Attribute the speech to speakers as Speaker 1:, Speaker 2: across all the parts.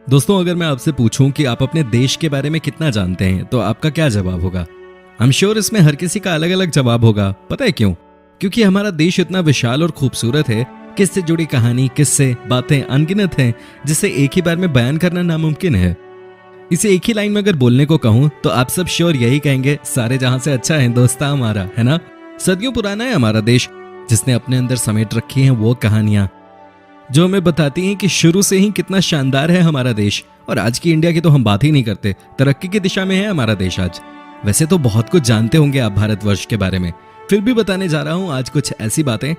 Speaker 1: दोस्तों, अगर मैं आपसे पूछूं कि आप अपने देश के बारे में कितना जानते हैं तो आपका क्या जवाब होगा? आई एम श्योर इसमें हर किसी का अलग अलग जवाब होगा। पता है क्यों? क्योंकि हमारा देश इतना विशाल और खूबसूरत है कि इससे जुड़ी कहानी, किस्से, बातें अनगिनत हैं जिसे एक ही बार में बयान करना नामुमकिन है। इसे एक ही लाइन में अगर बोलने को कहूं तो आप सब श्योर यही कहेंगे, सारे जहां से अच्छा हिंदुस्तान हमारा, है ना? सदियों पुराना है हमारा देश, जिसने अपने अंदर समेट रखी हैं वो कहानियां जो हमें बताती हैं कि शुरू से ही कितना शानदार है हमारा देश। और आज की इंडिया की तो हम बात ही नहीं करते, तरक्की की दिशा में है हमारा देश आज। वैसे तो बहुत कुछ जानते होंगे आप भारतवर्ष के बारे में, फिर भी बताने जा रहा हूं आज कुछ ऐसी बातें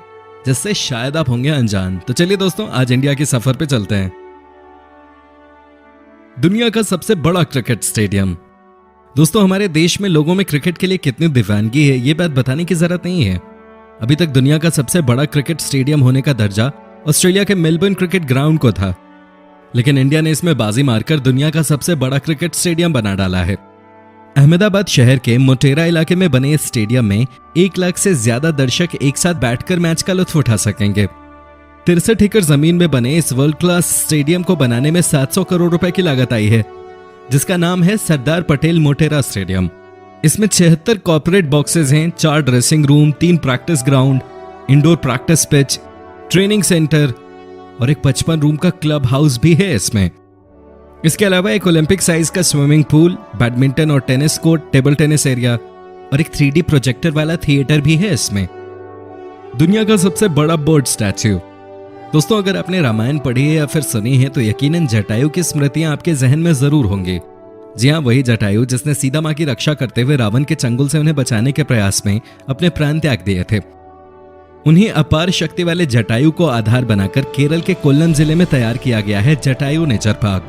Speaker 1: जिससे शायद आप होंगे अनजान। तो चलिए दोस्तों, आज इंडिया के सफर पे चलते हैं। दुनिया का सबसे बड़ा क्रिकेट स्टेडियम। दोस्तों, हमारे देश में लोगों में क्रिकेट के लिए कितनी दीवानगी है ये बात बताने की जरूरत नहीं है। अभी तक दुनिया का सबसे बड़ा क्रिकेट स्टेडियम होने का दर्जा ऑस्ट्रेलिया के मेलबर्न क्रिकेट ग्राउंड को था, लेकिन इंडिया ने इसमें बाजी मारकर दुनिया का सबसे बड़ा क्रिकेट स्टेडियम बना डाला है। अहमदाबाद शहर के मोटेरा इलाके में बने इस स्टेडियम में 1 लाख से ज्यादा दर्शक एक साथ बैठकर मैच का लुत्फ उठा सकेंगे। 63 एकड़ जमीन में बने इस वर्ल्ड क्लास स्टेडियम को बनाने में 700 करोड़ रुपए की लागत आई है, जिसका नाम है सरदार पटेल मोटेरा स्टेडियम। इसमें 76 कॉर्पोरेट बॉक्सेस हैं, 4 dressing room, 3 practice ground, indoor practice pitch, training centre और एक 55 रूम का क्लब हाउस भी है इसमें। इसके अलावा एक ओलंपिक साइज का स्विमिंग पूल, बैडमिंटन और tennis court, table tennis area और एक 3D प्रोजेक्टर वाला थिएटर भी है इसमें। दुनिया का सबसे बड़ा बर्ड स्टैच्यू। दोस्तों, अगर आपने रामायण पढ़ी है या फिर सुनी है तो यकीनन जटायु की स्मृतियां आपके जहन में जरूर होंगी। जी हाँ, वही जटायु जिसने सीता मां की रक्षा करते हुए रावण के चंगुल से उन्हें बचाने के प्रयास में अपने प्राण त्याग दिए थे। उन्हीं अपार शक्ति वाले जटायु को आधार बनाकर केरल के कोल्लम जिले में तैयार किया गया है जटायु नेचर पार्क।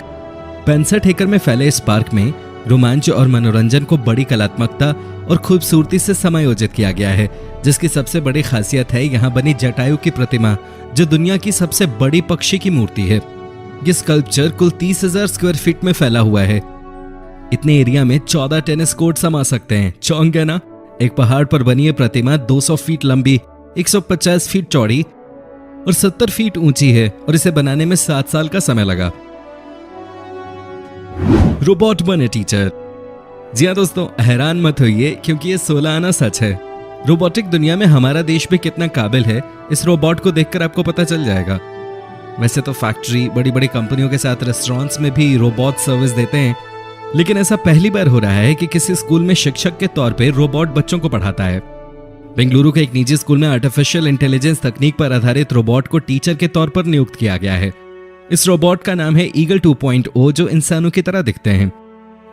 Speaker 1: 65 एकड़ में फैले इस पार्क में रोमांच और मनोरंजन को बड़ी कलात्मकता और खूबसूरती से समायोजित किया गया है, जिसकी सबसे बड़ी खासियत है यहाँ बनी जटायु की प्रतिमा, जो दुनिया की सबसे बड़ी पक्षी की मूर्ति है। ये स्कल्पचर कुल 30,000 स्क्वायर फीट में फैला हुआ है। इतने एरिया में 14 टेनिस कोर्ट समा सकते हैं। चौंक गए ना? एक पहाड़ पर बनी ये प्रतिमा 200 फीट लंबी, 150 फीट चौड़ी और 70 फीट ऊंची है और इसे बनाने में 7 साल का समय लगा। रोबोट बने टीचर। जी हाँ दोस्तों, हैरान मत होइए क्योंकि ये 16 आना सच है। रोबोटिक दुनिया में हमारा देश भी कितना काबिल है इस रोबोट को देखकर आपको पता चल जाएगा। वैसे तो फैक्ट्री, बड़ी बड़ी कंपनियों के साथ रेस्टोरेंट्स में भी रोबोट सर्विस देते हैं, लेकिन ऐसा पहली बार हो रहा है कि किसी स्कूल में शिक्षक के तौर पे रोबोट बच्चों को पढ़ाता है। बेंगलुरु के एक निजी स्कूल में आर्टिफिशियल इंटेलिजेंस तकनीक पर आधारित रोबोट को टीचर के तौर पर नियुक्त किया गया है। इस रोबोट का नाम है ईगल 2.0, जो इंसानों की तरह दिखते हैं।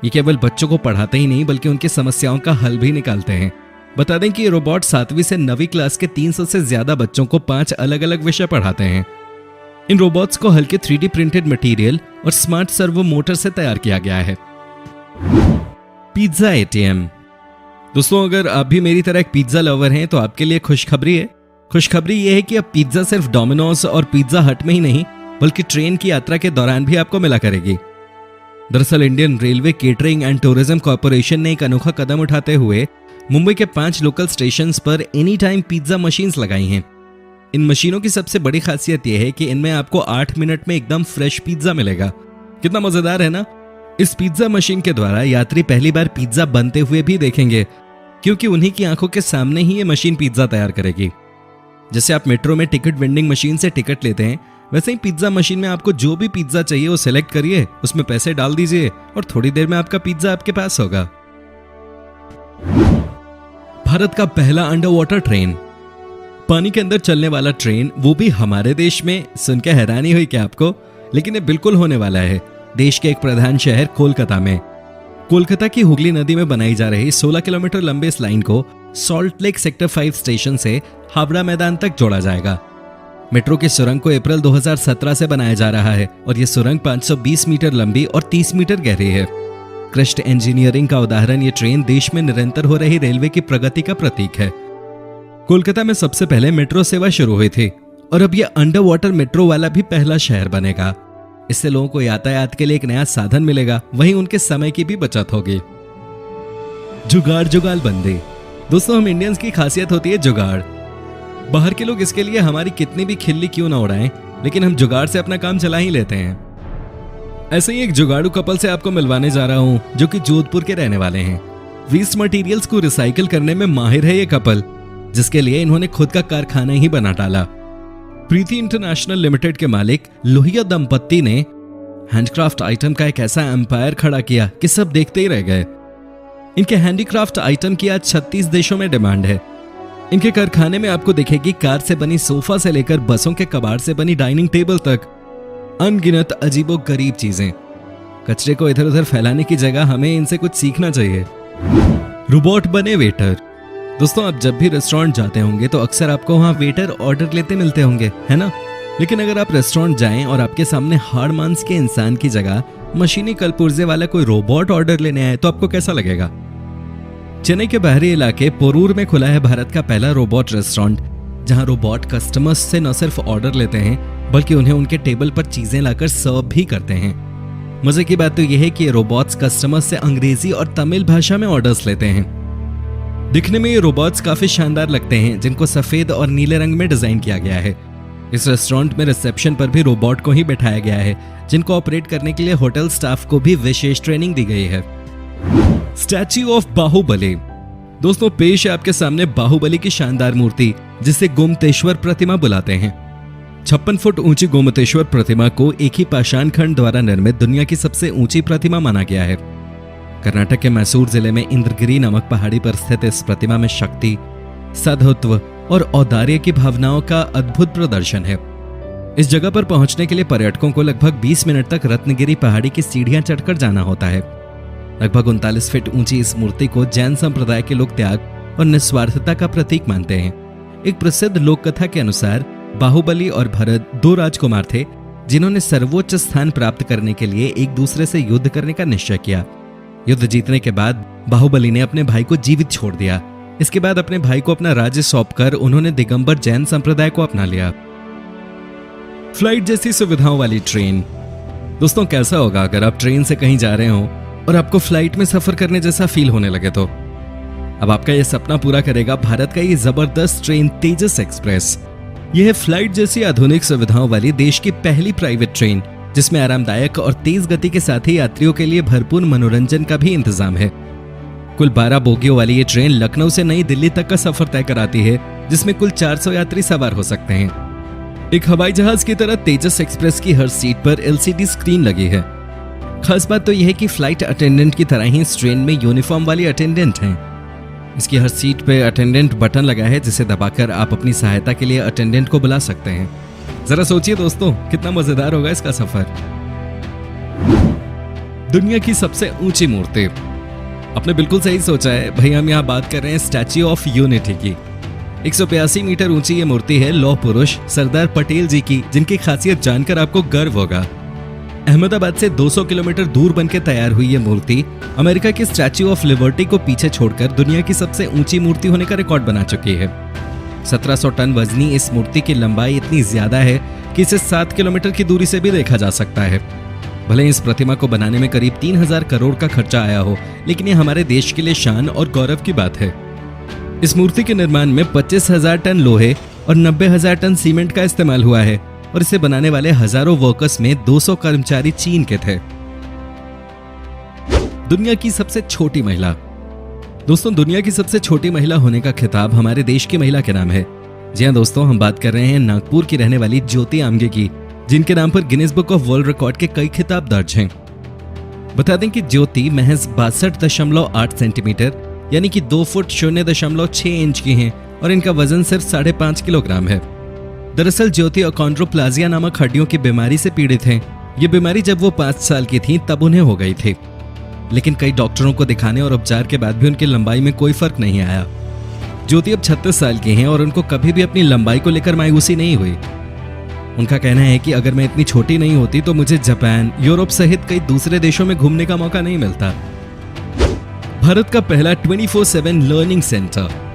Speaker 1: ये केवल बच्चों को पढ़ाते ही नहीं बल्कि उनकी समस्याओं का हल भी निकालते हैं। बता दें कि ये रोबोट 7वीं से 9वीं क्लास के 300 से ज्यादा बच्चों को 5 अलग अलग विषय पढ़ाते हैं। इन रोबोट्स को हल्के 3D प्रिंटेड मटेरियल और स्मार्ट सर्वो मोटर से तैयार किया गया है। Pizza ATM। दोस्तों, अगर आप भी मेरी तरह एक पिज्जा लवर हैं तो आपके लिए खुशखबरी है। खुशखबरी यह है कि अब पिज्जा सिर्फ डोमिनोज और पिज्जा हट में ही नहीं बल्कि ट्रेन की यात्रा के दौरान भी आपको मिला करेगी। दरअसल Indian railway catering and tourism corporation ने एक अनोखा कदम उठाते हुए मुंबई के 5 लोकल स्टेशंस पर एनी टाइम पिज्जा मशीन्स लगाई हैं। इन मशीनों की सबसे बड़ी खासियत यह है कि इनमें आपको 8 मिनट में एकदम फ्रेश पिज्जा मिलेगा। कितना मजेदार है ना? इस पिज्जा मशीन के द्वारा यात्री पहली बार पिज्जा बनते हुए भी देखेंगे, क्योंकि उन्हीं की आंखों के सामने ही ये मशीन पिज्जा तैयार करेगी। जैसे आप मेट्रो में टिकट वेंडिंग मशीन से टिकट लेते हैं, वैसे ही पिज्जा मशीन में आपको जो भी पिज्जा चाहिए वो सिलेक्ट करिए, उसमें पैसे डाल दीजिए और थोड़ी देर में आपका पिज्जा आपके पास होगा। भारत का पहला अंडर वाटर ट्रेन। पानी के अंदर चलने वाला ट्रेन, वो भी हमारे देश में। सुन के हैरानी हुई क्या आपको? लेकिन ये बिल्कुल होने वाला है देश के एक प्रधान शहर कोलकाता में। कोलकाता की हुगली नदी में बनाई जा रही 16 किलोमीटर लंबे इस लाइन को सॉल्ट लेक सेक्टर 5 स्टेशन से हावड़ा मैदान तक जोड़ा जाएगा। मेट्रो की सुरंग को अप्रैल 2017 से बनाया जा रहा है और यह सुरंग 520 मीटर लंबी और 30 मीटर गहरी है। क्रिस्ट इंजीनियरिंग का उदाहरण ये ट्रेन देश में निरंतर हो रही रेलवे की प्रगति का प्रतीक है। कोलकाता में सबसे पहले मेट्रो सेवा शुरू हुई थी और अब यह अंडर वाटर मेट्रो वाला भी पहला शहर बनेगा। इससे लोगों को यातायात के लिए एक नया साधन मिलेगा, वहीं उनके समय की भी बचत होगी। जुगाड़ जुगाल बंदी। दोस्तों, हम इंडियंस की खासियत होती है जुगाड़। बाहर के लोग इसके लिए हमारी कितनी भी खिल्ली क्यों ना उड़ाएं, लेकिन हम जुगाड़ से अपना काम चला ही लेते हैं। ऐसे ही एक जुगाड़ू कपल से आपको मिलवाने जा रहा हूं जो कि जोधपुर के रहने वाले हैं। वेस्ट मटेरियल्स को रिसाइकिल करने में माहिर है ये कपल, जिसके लिए इन्होंने खुद का कारखाना ही बना डाला। प्रीति इंटरनेशनल लिमिटेड के मालिक लोहिया दंपत्ति ने हैंडक्राफ्ट आइटम का एक ऐसा एम्पायर खड़ा किया कि सब देखते ही रह गए। इनके हैंडीक्राफ्ट आइटम की आज 36 देशों में डिमांड है। इनके कारखाने में आपको दिखेगी कार से बनी सोफा से लेकर बसों के कबाड़ से बनी डाइनिंग टेबल तक अनगिनत अजीबो गरीब चीजें। कचरे को इधर उधर फैलाने की जगह हमें इनसे कुछ सीखना चाहिए। रोबोट बने वेटर। दोस्तों, आप जब भी रेस्टोरेंट जाते होंगे तो अक्सर आपको वहां वेटर ऑर्डर लेते मिलते होंगे, है ना? लेकिन अगर आप रेस्टोरेंट जाएं और आपके सामने हाड़ मांस के इंसान की जगह मशीनी कलपुर्जे वाला कोई रोबोट ऑर्डर लेने आए तो आपको कैसा लगेगा? चेन्नई के बाहरी इलाके पोरूर में खुला है भारत का पहला रोबोट रेस्टोरेंट, जहां रोबोट कस्टमर्स से न सिर्फ ऑर्डर लेते हैं बल्कि उन्हें उनके टेबल पर चीजें लाकर सर्व भी करते हैं। मजे की बात तो यह है कि ये रोबोट्स कस्टमर्स से अंग्रेजी और तमिल भाषा में ऑर्डर्स लेते हैं। दिखने में ये रोबोट्स काफी शानदार लगते हैं, जिनको सफेद और नीले रंग में डिजाइन किया गया है। इस रेस्टोरेंट में रिसेप्शन पर भी रोबोट को ही बैठाया गया है, जिनको ऑपरेट करने के लिए होटल स्टाफ को भी विशेष ट्रेनिंग दी गई है। Statue of Baahubali. दोस्तों, पेश है आपके सामने बाहुबली की शानदार मूर्ति, जिसे गोमतेश्वर प्रतिमा बुलाते हैं। 56 फुट ऊंची गोमतेश्वर प्रतिमा को एक ही पाषाण खंड द्वारा निर्मित दुनिया की सबसे ऊंची प्रतिमा माना गया है। कर्नाटक के मैसूर जिले में इंद्रगिरी नामक पहाड़ी पर स्थित इस प्रतिमा में शक्ति, साधुत्व और औदार्य की भावनाओं का अद्भुत प्रदर्शन है। इस जगह पर पहुंचने के लिए पर्यटकों को लगभग 20 मिनट तक रत्नगिरी पहाड़ी की सीढ़ियां चढ़कर जाना होता है। लगभग 39 फीट ऊंची इस मूर्ति को जैन संप्रदाय के लोग त्याग और निस्वार्थता का प्रतीक मानते हैं। एक प्रसिद्ध लोक कथा के अनुसार बाहुबली और भरत 2 राजकुमार थे, जिन्होंने सर्वोच्च स्थान प्राप्त करने के लिए एक दूसरे से युद्ध करने का निश्चय किया। युद्ध जीतने के बाद बाहुबली ने अपने भाई को जीवित छोड़ दिया। इसके बाद अपने भाई को अपना राज्य सौंपकर उन्होंने दिगंबर जैन संप्रदाय को अपना लिया। फ्लाइट जैसी सुविधाओं वाली ट्रेन। दोस्तों, कैसा होगा अगर आप ट्रेन से कहीं जा रहे हो और आपको फ्लाइट में सफर करने जैसा फील होने लगे तो? अब आपका यह सपना पूरा करेगा भारत का ये जबरदस्त ट्रेन तेजस एक्सप्रेस। यह है फ्लाइट जैसी आधुनिक सुविधाओं वाली देश की पहली प्राइवेट ट्रेन, जिसमें आरामदायक और तेज गति के साथ ही यात्रियों के लिए भरपूर मनोरंजन का भी इंतजाम है। कुल 12 बोगियों वाली ये ट्रेन लखनऊ से नई दिल्ली तक का सफर तय कराती है, जिसमें कुल 400 यात्री सवार हो सकते हैं। एक हवाई जहाज की तरह तेजस एक्सप्रेस की हर सीट पर LCD स्क्रीन लगी है। खास बात तो यह है कि फ्लाइट अटेंडेंट की तरह ही इस ट्रेन में यूनिफॉर्म वाली अटेंडेंट हैं। इसकी हर सीट पे अटेंडेंट बटन लगा है, जिसे दबाकर आप अपनी सहायता के लिए अटेंडेंट को बुला सकते हैं। जरा सोचिए दोस्तों, कितना मजेदार होगा इसका सफर। दुनिया की सबसे ऊंची मूर्ति। आपने बिल्कुल सही सोचा है भाई, हम यहाँ बात कर रहे हैं स्टैच्यू ऑफ यूनिटी की। 182 मीटर ऊंची ये मूर्ति है लौह पुरुष सरदार पटेल जी की, जिनकी खासियत जानकर आपको गर्व होगा। अहमदाबाद से 200 किलोमीटर दूर बनकर तैयार हुई ये मूर्ति अमेरिका की स्टैच्यू ऑफ लिबर्टी को पीछे छोड़कर दुनिया की सबसे ऊंची मूर्ति होने का रिकॉर्ड बना चुकी है। 1700 टन वजनी इस मूर्ति की लंबाई इतनी ज्यादा है कि इसे 7 किलोमीटर की दूरी से भी देखा जा सकता है। भले इस प्रतिमा को बनाने में करीब 3000 करोड़ का खर्चा आया हो, लेकिन ये हमारे देश के लिए शान और गौरव की बात है। इस मूर्ति के निर्माण में 25,000 टन लोहे और 90,000 टन सीमेंट का इस्तेमाल हुआ है और इसे बनाने वाले हजारों वर्कर्स में 200 कर्मचारी चीन के थे। दुनिया की सबसे छोटी महिला। दोस्तों, दुनिया की सबसे छोटी महिला होने का खिताब हमारे देश की महिला के नाम है। जी हाँ दोस्तों, हम बात कर रहे हैं नागपुर की रहने वाली ज्योति आमगे की, जिनके नाम पर Guinness book of world record के कई खिताब दर्ज हैं। बता दें कि ज्योति महज 62.8 सेंटीमीटर यानी कि 2 फुट 0.6 इंच की हैं और इनका वजन सिर्फ 5.5 किलोग्राम है। दरअसल ज्योति अकॉन्ड्रोप्लाजिया नामक हड्डियों की बीमारी से पीड़ित हैं। ये बीमारी जब वो 5 साल की थीं तब उन्हें हो गई थी, लेकिन कई डॉक्टरों को दिखाने और उपचार के बाद भी उनकी लंबाई में कोई फर्क नहीं आया। ज्योति अब 36 साल की हैं और उनको कभी भी अपनी लंबाई को लेकर मायूसी नहीं हुई। उनका कहना है कि अगर मैं इतनी छोटी नहीं होती तो मुझे जापान, यूरोप सहित कई दूसरे देशों में घूमने का मौका नहीं मिलता। भारत का पहला 24/7 लर्निंग सेंटर।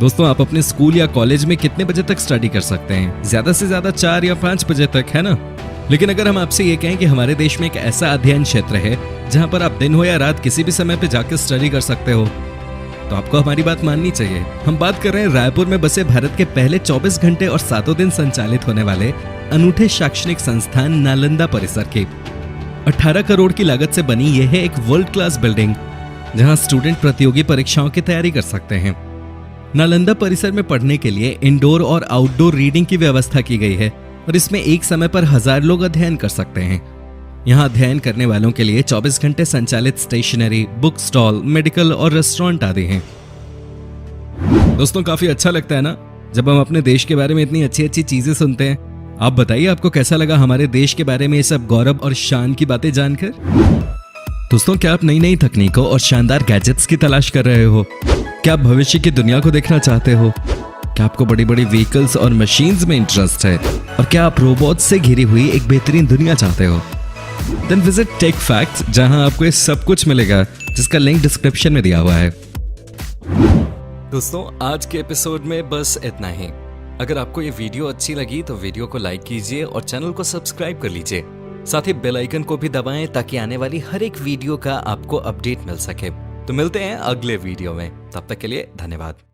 Speaker 1: दोस्तों, आप अपने स्कूल या कॉलेज में कितने बजे तक स्टडी कर सकते हैं? ज्यादा से ज्यादा 4 या 5 बजे तक, है ना? लेकिन अगर हम आपसे ये कहें कि हमारे देश में एक ऐसा अध्ययन क्षेत्र है जहां पर आप दिन हो या रात किसी भी समय पे जाकर स्टडी कर सकते हो, तो आपको हमारी बात माननी चाहिए। हम बात कर रहे हैं रायपुर में बसे भारत के पहले 24 घंटे और 7 दिन संचालित होने वाले अनूठे शैक्षणिक संस्थान नालंदा परिसर की। 18 करोड़ की लागत से बनी यह है एक वर्ल्ड क्लास बिल्डिंग जहां स्टूडेंट प्रतियोगी परीक्षाओं की तैयारी कर सकते हैं। नालंदा परिसर में पढ़ने के लिए इंडोर और आउटडोर रीडिंग की व्यवस्था की गई है और इसमें एक समय पर 1000 लोग अध्ययन कर सकते हैं। यहाँ अध्ययन करने वालों के लिए 24 घंटे संचालित स्टेशनरी, बुक स्टॉल, मेडिकल और रेस्टोरेंट आदि हैं। दोस्तों, काफी अच्छा लगता है ना जब हम अपने देश के बारे में इतनी अच्छी अच्छी चीजें सुनते हैं। आप बताइए, आपको कैसा लगा हमारे देश के बारे में ये सब गौरव और शान की बातें जानकर? दोस्तों, क्या आप नई नई तकनीकों और शानदार गैजेट्स की तलाश कर रहे हो? क्या आप भविष्य की दुनिया को देखना चाहते हो? क्या आपको बड़ी बड़ी व्हीकल्स और मशीन्स में इंटरेस्ट है? और क्या आप रोबोट से घिरी हुई एक बेहतरीन दुनिया चाहते हो? देन विजिट टेक फैक्ट्स, जहां आपको ये सब कुछ मिलेगा, जिसका लिंक डिस्क्रिप्शन में दिया हुआ है। दोस्तों, आज के एपिसोड में बस इतना ही। अगर आपको ये वीडियो अच्छी लगी तो वीडियो को लाइक कीजिए और चैनल को सब्सक्राइब कर लीजिए। साथ ही बेल आइकन को भी दबाएं ताकि आने वाली हर एक वीडियो का आपको अपडेट मिल सके। तो मिलते हैं अगले वीडियो में, तब तक के लिए धन्यवाद।